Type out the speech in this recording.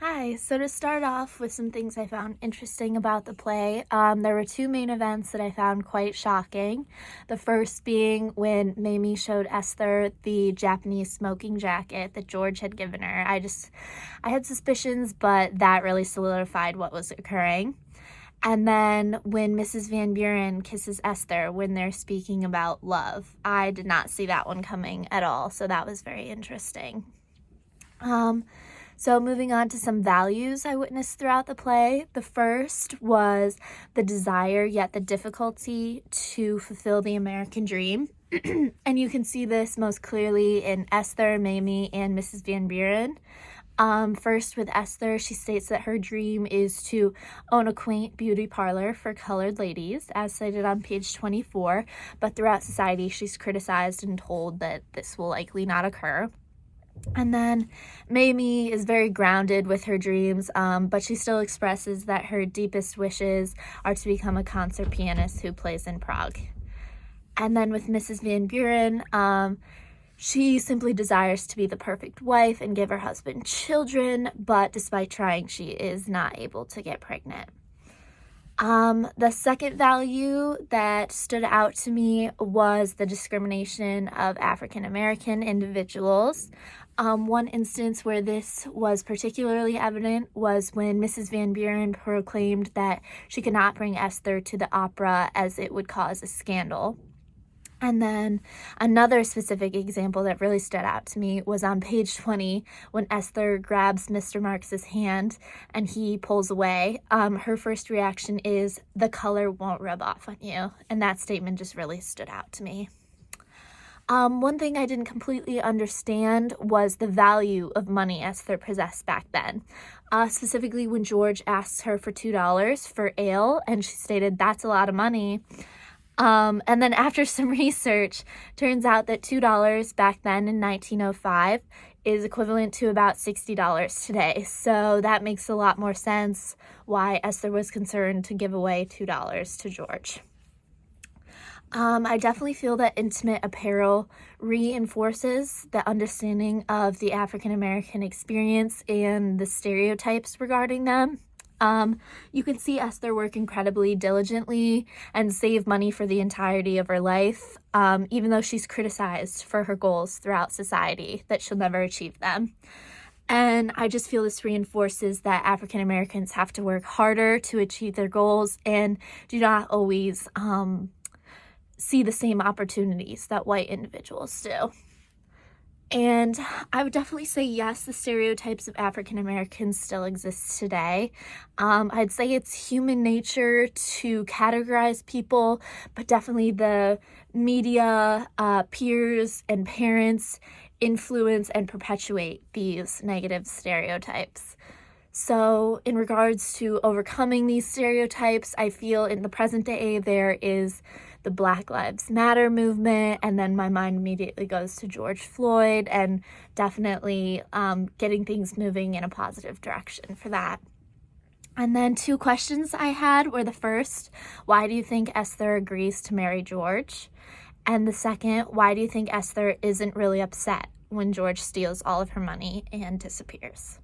Hi, so to start off with some things I found interesting about the play, there were two main events that I found quite shocking. The first being when Mamie showed Esther the Japanese smoking jacket that George had given her. I had suspicions, but that really solidified what was occurring. And then when Mrs. Van Buren kisses Esther when they're speaking about love, I did not see that one coming at all, so that was very interesting. So moving on to some values I witnessed throughout the play. The first was the desire yet the difficulty to fulfill the American dream. And you can see this most clearly in Esther, Mamie, and Mrs. Van Buren. First with Esther, she states that her dream is to own a quaint beauty parlor for colored ladies, as cited on page 24, but throughout society she's criticized and told that this will likely not occur. And then Mamie is very grounded with her dreams, but she still expresses that her deepest wishes are to become a concert pianist who plays in Prague. And then with Mrs. Van Buren, she simply desires to be the perfect wife and give her husband children, but despite trying, she is not able to get pregnant. The second value that stood out to me was the discrimination of African American individuals. One instance where this was particularly evident was when Mrs. Van Buren proclaimed that she could not bring Esther to the opera as it would cause a scandal. And then another specific example that really stood out to me was on page 20 when Esther grabs Mr. Marx's hand and he pulls away. Her first reaction is, "The color won't rub off on you." And that statement just really stood out to me. One thing I didn't completely understand was the value of money Esther possessed back then. Specifically when George asks her for $2 for ale and she stated that's a lot of money. And then after some research, turns out that $2 back then in 1905 is equivalent to about $60 today. So that makes a lot more sense why Esther was concerned to give away $2 to George. I definitely feel that intimate apparel reinforces the understanding of the African American experience and the stereotypes regarding them. You can see Esther work incredibly diligently and save money for the entirety of her life, even though she's criticized for her goals throughout society that she'll never achieve them. And I just feel this reinforces that African Americans have to work harder to achieve their goals and do not always see the same opportunities that white individuals do. And I would definitely say yes, the stereotypes of African Americans still exist today. I'd say it's human nature to categorize people, but definitely the media, peers, and parents influence and perpetuate these negative stereotypes. So in regards to overcoming these stereotypes, I feel in the present day there is the Black Lives Matter movement, and then my mind immediately goes to George Floyd and definitely getting things moving in a positive direction for that. And then two questions I had were the first, why do you think Esther agrees to marry George? And the second, why do you think Esther isn't really upset when George steals all of her money and disappears?